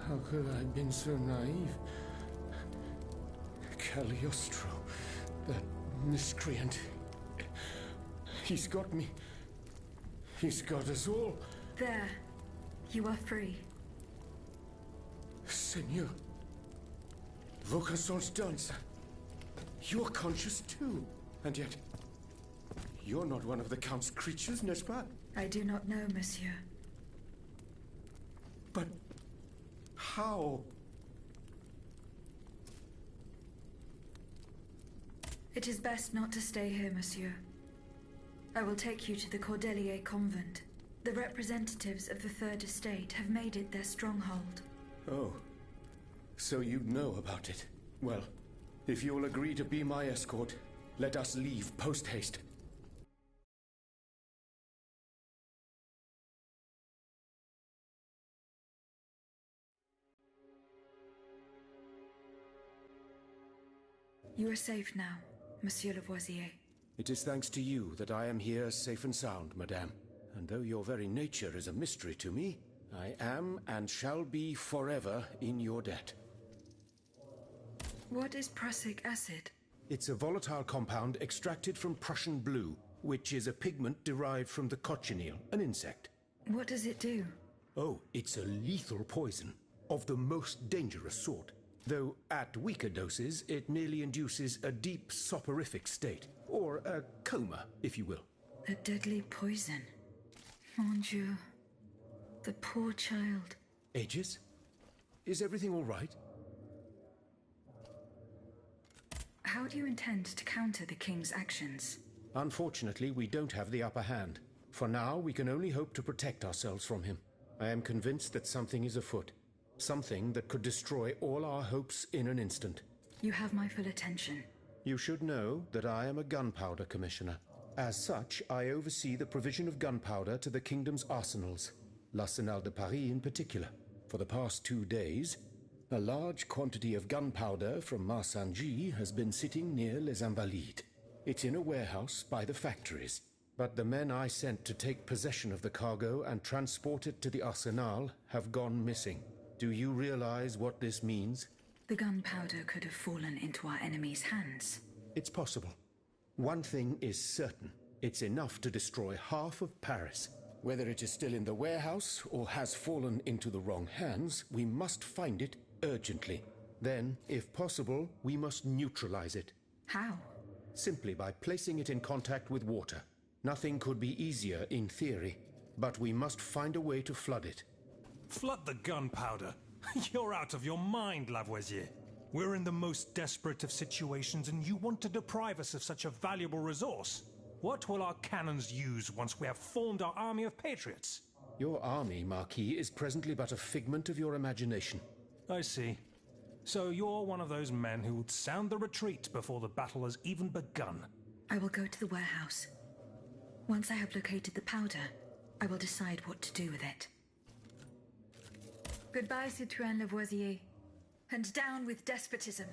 How could I have been so naive? Cagliostro, that miscreant. He's got me. He's got us all. There. You are free. Senor. Vocation's done, sir. You're conscious too. And yet, you're not one of the Count's creatures, n'est-ce pas? I do not know, monsieur. But how? It is best not to stay here, monsieur. I will take you to the Cordelier convent. The representatives of the Third Estate have made it their stronghold. Oh, so you know about it. Well, if you'll agree to be my escort, let us leave post-haste. You are safe now, Monsieur Lavoisier. It is thanks to you that I am here safe and sound, madame. And though your very nature is a mystery to me, I am and shall be forever in your debt. What is prussic acid? It's a volatile compound extracted from Prussian blue, which is a pigment derived from the cochineal, an insect. What does it do? Oh, it's a lethal poison, of the most dangerous sort. Though at weaker doses, it merely induces a deep soporific state, or a coma, if you will. A deadly poison. Mon Dieu. The poor child. Aegis? Is everything all right? How do you intend to counter the King's actions? Unfortunately, we don't have the upper hand. For now, we can only hope to protect ourselves from him. I am convinced that something is afoot. Something that could destroy all our hopes in an instant. You have my full attention. You should know that I am a gunpowder commissioner. As such, I oversee the provision of gunpowder to the kingdom's arsenals, l'Arsenal de Paris in particular. For the past 2 days, a large quantity of gunpowder from Marsangy has been sitting near Les Invalides. It's in a warehouse by the factories. But the men I sent to take possession of the cargo and transport it to the Arsenal have gone missing. Do you realize what this means? The gunpowder could have fallen into our enemy's hands. It's possible. One thing is certain. It's enough to destroy half of Paris. Whether it is still in the warehouse or has fallen into the wrong hands, we must find it urgently. Then, if possible, we must neutralize it. How? Simply by placing it in contact with water. Nothing could be easier in theory, but we must find a way to flood it. Flood the gunpowder? You're out of your mind, Lavoisier. We're in the most desperate of situations and you want to deprive us of such a valuable resource. What will our cannons use once we have formed our army of patriots? Your army, Marquis, is presently but a figment of your imagination. I see. So you're one of those men who would sound the retreat before the battle has even begun. I will go to the warehouse. Once I have located the powder, I will decide what to do with it. Goodbye, Citoyen Lavoisier. And down with despotism.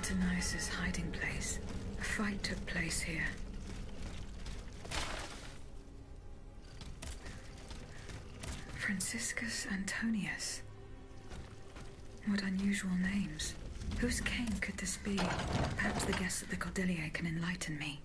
Athanasius' hiding place. A fight took place here. Franciscus Antonius. What unusual names. Whose king could this be? Perhaps the guests at the Cordelier can enlighten me.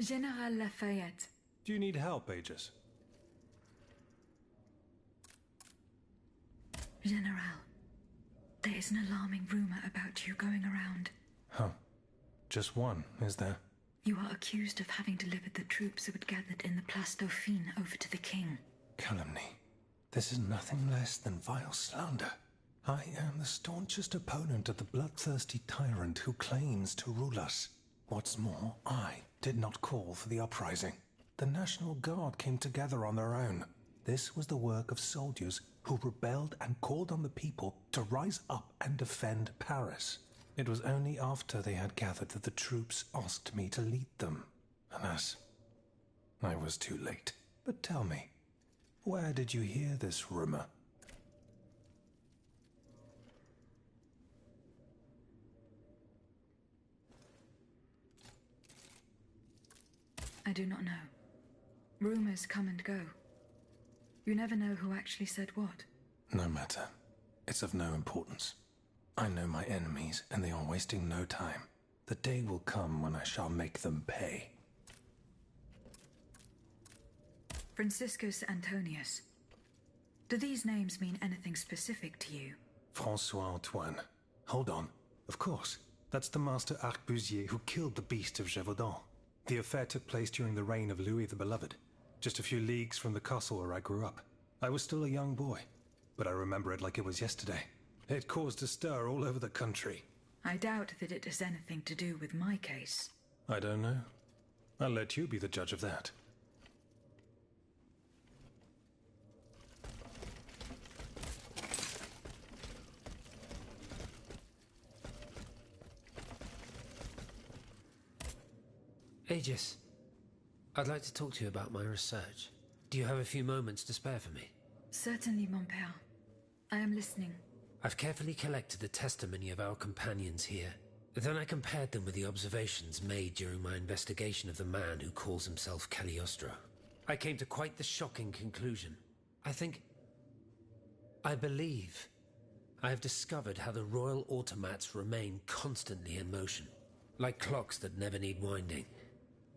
General Lafayette. Do you need help, Aegis? General, there is an alarming rumor about you going around. Huh. Just one, is there? You are accused of having delivered the troops who had gathered in the Place Dauphine over to the king. Calumny. This is nothing less than vile slander. I am the staunchest opponent of the bloodthirsty tyrant who claims to rule us. What's more, I did not call for the uprising. The National Guard came together on their own. This was the work of soldiers who rebelled and called on the people to rise up and defend Paris. It was only after they had gathered that the troops asked me to lead them. Alas, I was too late. But tell me, where did you hear this rumor? I do not know. Rumors come and go. You never know who actually said what. No matter. It's of no importance. I know my enemies, and they are wasting no time. The day will come when I shall make them pay. Franciscus Antonius. Do these names mean anything specific to you? François Antoine. Hold on. Of course. That's the master arquebusier who killed the beast of Gévaudan. The affair took place during the reign of Louis the Beloved, just a few leagues from the castle where I grew up. I was still a young boy, but I remember it like it was yesterday. It caused a stir all over the country. I doubt that it has anything to do with my case. I don't know. I'll let you be the judge of that. Aegis, I'd like to talk to you about my research. Do you have a few moments to spare for me? Certainly, mon père. I am listening. I've carefully collected the testimony of our companions here. Then I compared them with the observations made during my investigation of the man who calls himself Cagliostro. I came to quite the shocking conclusion. I believe I have discovered how the royal automats remain constantly in motion, like clocks that never need winding.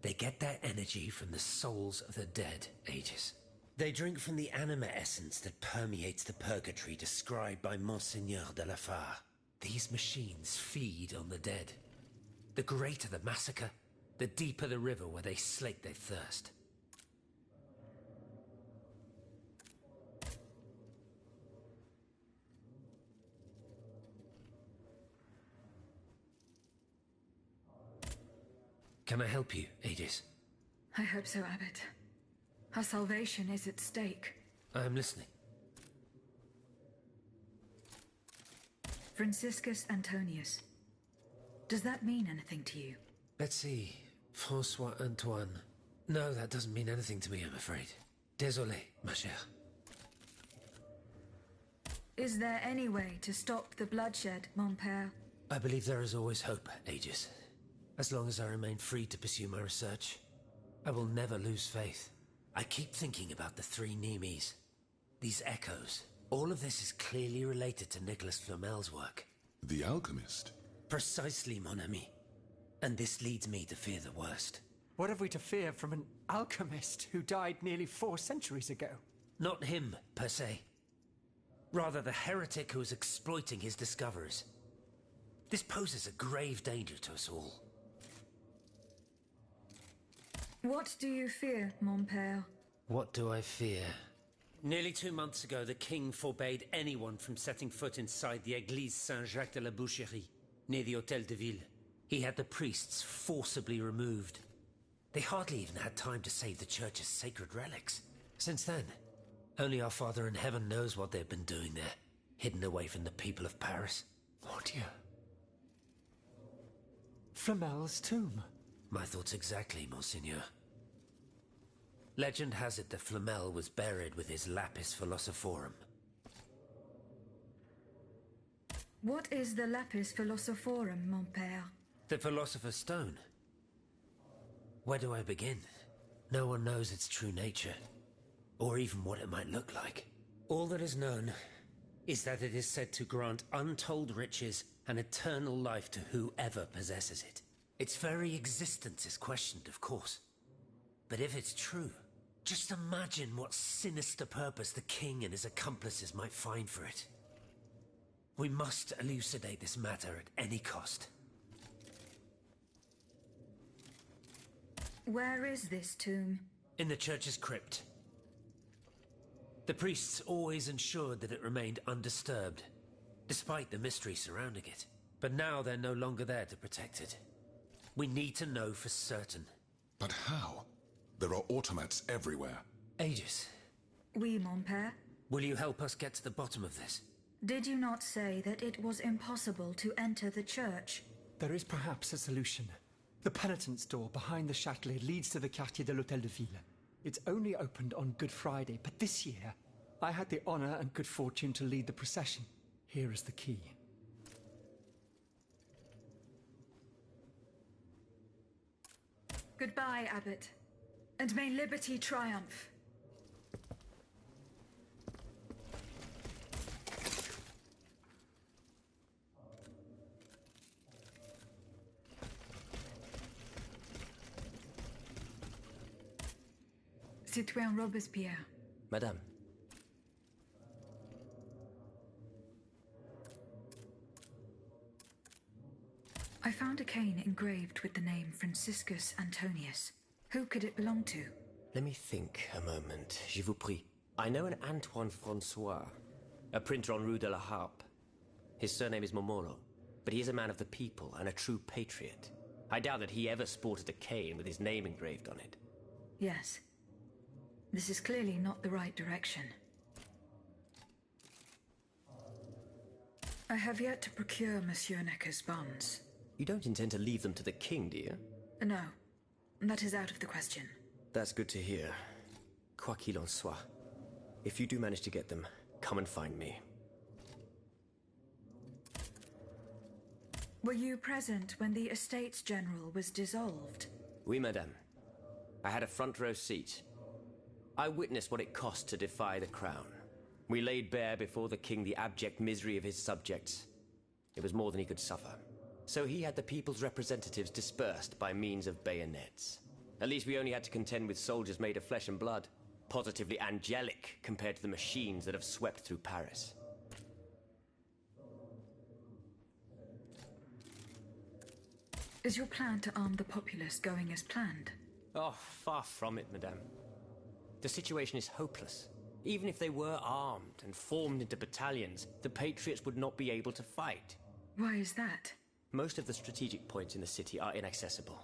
They get their energy from the souls of the dead, Aegis. They drink from the anima essence that permeates the purgatory described by Monseigneur de la Fare. These machines feed on the dead. The greater the massacre, the deeper the river where they slake their thirst. Can I help you, Aegis? I hope so, Abbot. Our salvation is at stake. I am listening. Franciscus Antonius. Does that mean anything to you? Let's see. François Antoine. No, that doesn't mean anything to me, I'm afraid. Désolé, ma chère. Is there any way to stop the bloodshed, mon père? I believe there is always hope, Aegis. As long as I remain free to pursue my research, I will never lose faith. I keep thinking about the three Nemes. These echoes. All of this is clearly related to Nicholas Flamel's work. The alchemist? Precisely, mon ami. And this leads me to fear the worst. What have we to fear from an alchemist who died nearly 4 centuries ago? Not him, per se. Rather the heretic who is exploiting his discoveries. This poses a grave danger to us all. What do you fear, mon père? What do I fear? Nearly 2 months ago, the king forbade anyone from setting foot inside the Église Saint-Jacques de la Boucherie, near the Hôtel de Ville. He had the priests forcibly removed. They hardly even had time to save the church's sacred relics. Since then, only our Father in heaven knows what they've been doing there, hidden away from the people of Paris. Mon Dieu. Flamel's tomb. My thoughts exactly, Monseigneur. Legend has it that Flamel was buried with his lapis philosophorum. What is the lapis philosophorum, mon père? The Philosopher's Stone. Where do I begin? No one knows its true nature, or even what it might look like. All that is known is that it is said to grant untold riches and eternal life to whoever possesses it. Its very existence is questioned, of course. But if it's true, just imagine what sinister purpose the king and his accomplices might find for it. We must elucidate this matter at any cost. Where is this tomb? In the church's crypt. The priests always ensured that it remained undisturbed, despite the mystery surrounding it. But now they're no longer there to protect it. We need to know for certain. But how? There are automats everywhere. Aegis, Oui, mon père. will you help us get to the bottom of this? Did you not say that it was impossible to enter the church? There is perhaps a solution. The penitent's door behind the Châtelet leads to the Quartier de l'Hôtel de Ville. It's only opened on Good Friday, but this year, I had the honor and good fortune to lead the procession. Here is the key. Goodbye, Abbot. And may liberty triumph. Citoyen Robespierre. Madame. I found a cane engraved with the name Franciscus Antonius. Who could it belong to? Let me think a moment, je vous prie. I know an Antoine Francois, a printer on Rue de la Harpe. His surname is Momoro, but he is a man of the people and a true patriot. I doubt that he ever sported a cane with his name engraved on it. Yes. This is clearly not the right direction. I have yet to procure Monsieur Necker's bonds. You don't intend to leave them to the king, do you? No, that is out of the question. That's good to hear. Quoi qu'il en soit. If you do manage to get them, come and find me. Were you present when the Estates General was dissolved? Oui, madame. I had a front row seat. I witnessed what it cost to defy the crown. We laid bare before the king the abject misery of his subjects. It was more than he could suffer. So he had the people's representatives dispersed by means of bayonets. At least we only had to contend with soldiers made of flesh and blood. Positively angelic compared to the machines that have swept through Paris. Is your plan to arm the populace going as planned? Oh, far from it, madame. The situation is hopeless. Even if they were armed and formed into battalions, the Patriots would not be able to fight. Why is that? Most of the strategic points in the city are inaccessible.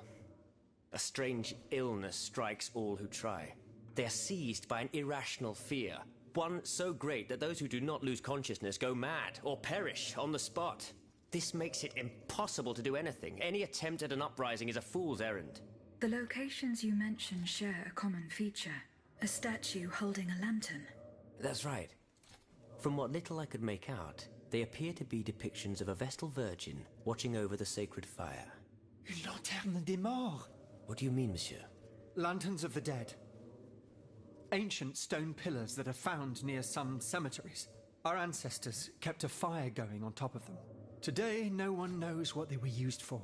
A strange illness strikes all who try. They are seized by an irrational fear, one so great that those who do not lose consciousness go mad or perish on the spot. This makes it impossible to do anything. Any attempt at an uprising is a fool's errand. The locations you mention share a common feature. A statue holding a lantern. That's right. From what little I could make out, they appear to be depictions of a Vestal Virgin watching over the sacred fire. Une lanterne des morts! What do you mean, monsieur? Lanterns of the dead. Ancient stone pillars that are found near some cemeteries. Our ancestors kept a fire going on top of them. Today, no one knows what they were used for.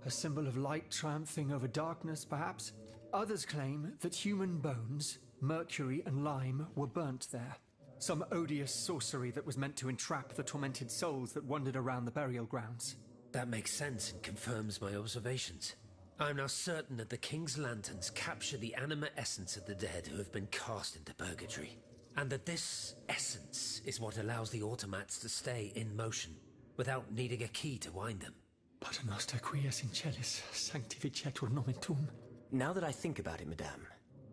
A symbol of light triumphing over darkness, perhaps? Others claim that human bones, mercury and lime, were burnt there. Some odious sorcery that was meant to entrap the tormented souls that wandered around the burial grounds. That makes sense and confirms my observations. I am now certain that the King's lanterns capture the anima essence of the dead who have been cast into purgatory, and that this essence is what allows the automats to stay in motion, without needing a key to wind them. Pater noster qui es in celis, sanctificetur nomen tuum. Now that I think about it, madame,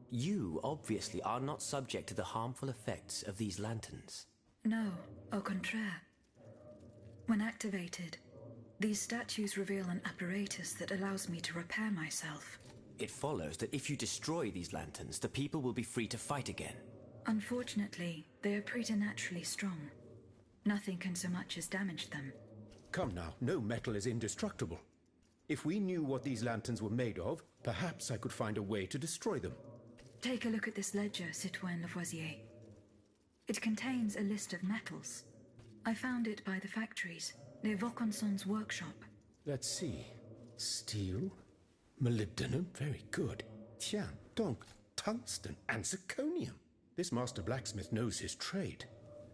you obviously are not subject to the harmful effects of these lanterns. No, au contraire. When activated, these statues reveal an apparatus that allows me to repair myself. It follows that if you destroy these lanterns, the people will be free to fight again. Unfortunately, they are preternaturally strong. Nothing can so much as damage them. Come now, no metal is indestructible. If we knew what these lanterns were made of, perhaps I could find a way to destroy them. Take a look at this ledger, Citoyen Lavoisier. It contains a list of metals. I found it by the factories, near Vaucanson's workshop. Let's see. Steel, molybdenum, very good. Tiens, Donc, tungsten and zirconium. This master blacksmith knows his trade.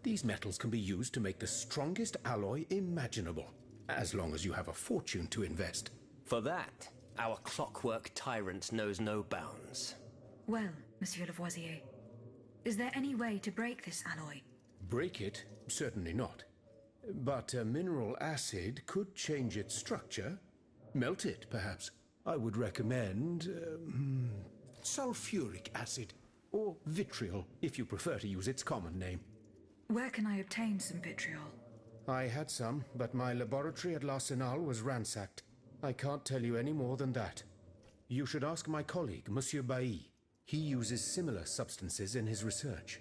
These metals can be used to make the strongest alloy imaginable, as long as you have a fortune to invest. For that, our clockwork tyrant knows no bounds. Well, Monsieur Lavoisier, is there any way to break this alloy? Break it? Certainly not. But a mineral acid could change its structure. Melt it, perhaps. I would recommend sulfuric acid, or vitriol, if you prefer to use its common name. Where can I obtain some vitriol? I had some, but my laboratory at L'Arsenal was ransacked. I can't tell you any more than that. You should ask my colleague, Monsieur Bailly. He uses similar substances in his research.